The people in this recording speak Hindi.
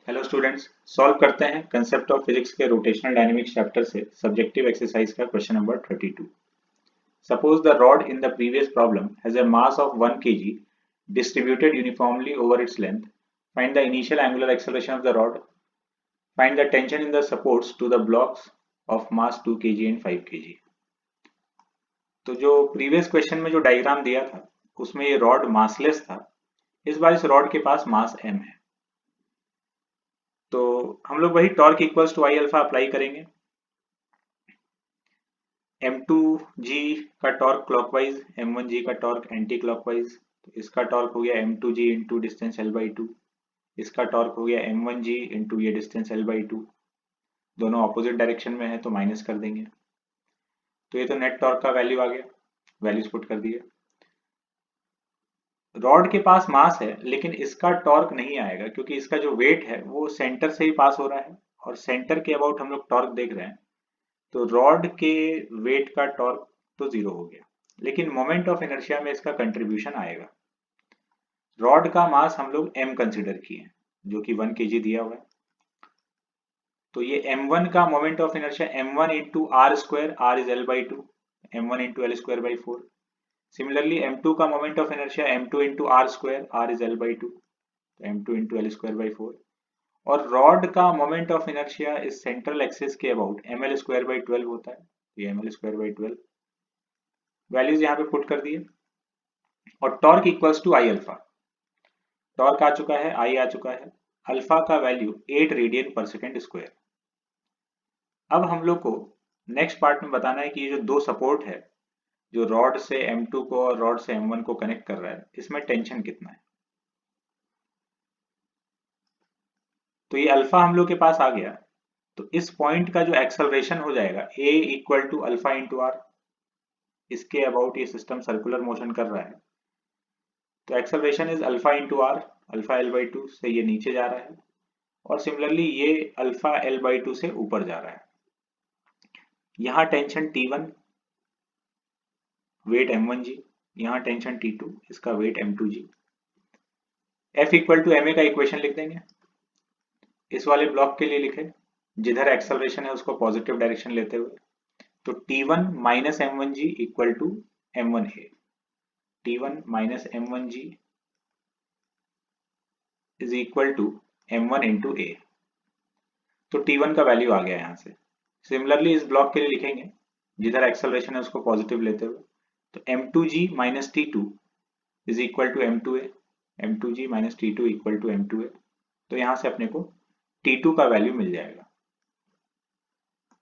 हेलो स्टूडेंट्स, सॉल्व करते हैं कंसेप्ट ऑफ फिजिक्स के रोटेशनल डायनेमिक्स चैप्टर से सब्जेक्टिव एक्सरसाइज का question number 32। Suppose the rod in the previous problem has a mass of 1 kg distributed uniformly over its length. Find the initial angular acceleration of the rod. Find the tension in the supports to the blocks of mass 2 kg and 5 kg. तो जो प्रीवियस क्वेश्चन में जो डायग्राम दिया था उसमें ये रॉड मासलेस था। इस बार इस रॉड के पास मास m है, तो हम लोग वही torque equals to I alpha apply करेंगे। m2g का टॉर्क क्लॉकवाइज, m1g का टॉर्क एंटी क्लॉकवाइज। तो इसका टॉर्क हो गया m2g इंटू डिस्टेंस l/2, इसका टॉर्क हो गया m1g इंटू ये डिस्टेंस l/2। दोनों ऑपोजिट डायरेक्शन में है तो माइनस कर देंगे। तो ये तो नेट टॉर्क का वैल्यू आ गया, वैल्यूज पुट कर दिए। रॉड के पास मास है लेकिन इसका टॉर्क नहीं आएगा क्योंकि इसका जो वेट है वो सेंटर से ही पास हो रहा है और सेंटर के अबाउट हम लोग टॉर्क देख रहे हैं। तो रॉड के वेट का टॉर्क तो जीरो हो गया, लेकिन मोमेंट ऑफ इनर्शिया में इसका कंट्रीब्यूशन आएगा। रॉड का मास हम लोग m कंसिडर किए जो कि 1 kg दिया हुआ है। तो ये m1 का moment of inertia m1 into R square, R is l/2, m1 into L square by 4। Similarly m2 का moment of inertia m2 into R square, R is l/2, m2 into L square by 4। और रॉड का मोमेंट ऑफ इनर्शिया इस सेंट्रल एक्सिस के अबाउट ml स्क्वायर बाई 12 होता है। ये ml स्क्वायर बाई 12 वैल्यूज यहाँ पे पुट कर दिए। और torque equals to I alpha, torque आ चुका है, आई आ चुका है, अल्फा का वैल्यू 8 रेडियन पर सेकेंड स्क्वायर। अब हम लोग को नेक्स्ट पार्ट में बताना है कि ये जो दो सपोर्ट है जो रॉड से m2 को और रॉड से m1 को कनेक्ट कर रहा है, इसमें टेंशन कितना है। तो ये अल्फा हम लोग के पास आ गया। तो इस पॉइंट का जो एक्सेलरेशन हो जाएगा a equal to alpha into R. इसके अबाउट ये सिस्टम सर्कुलर मोशन कर रहा है, तो acceleration is alpha into R, alpha l/2 से ये नीचे जा रहा है और सिमिलरली ये अल्फा l/2 से ऊपर जा रहा है। यहाँ टेंशन T1, वेट m1g, यहाँ टेंशन T2, इसका weight m2g। F equal to ma का इक्वेशन लिख देंगे। इस वाले ब्लॉक के लिए लिखे जिधर एक्सेलरेशन है उसको पॉजिटिव डायरेक्शन लेते हुए। तो T1 minus m1g equal to m1a, T1 minus m1g is equal to m1 into a। तो T1 का वैल्यू आ गया यहाँ से। सिमिलरली इस ब्लॉक के लिए लिखेंगे जिधर एक्सेलरेशन है उसको पॉजिटिव लेते हुए। तो m2g minus T2 is equal to m2a, m2g minus T2 equal to m2a। तो यहाँ से अपने को T2 का वैल्यू मिल जाएगा।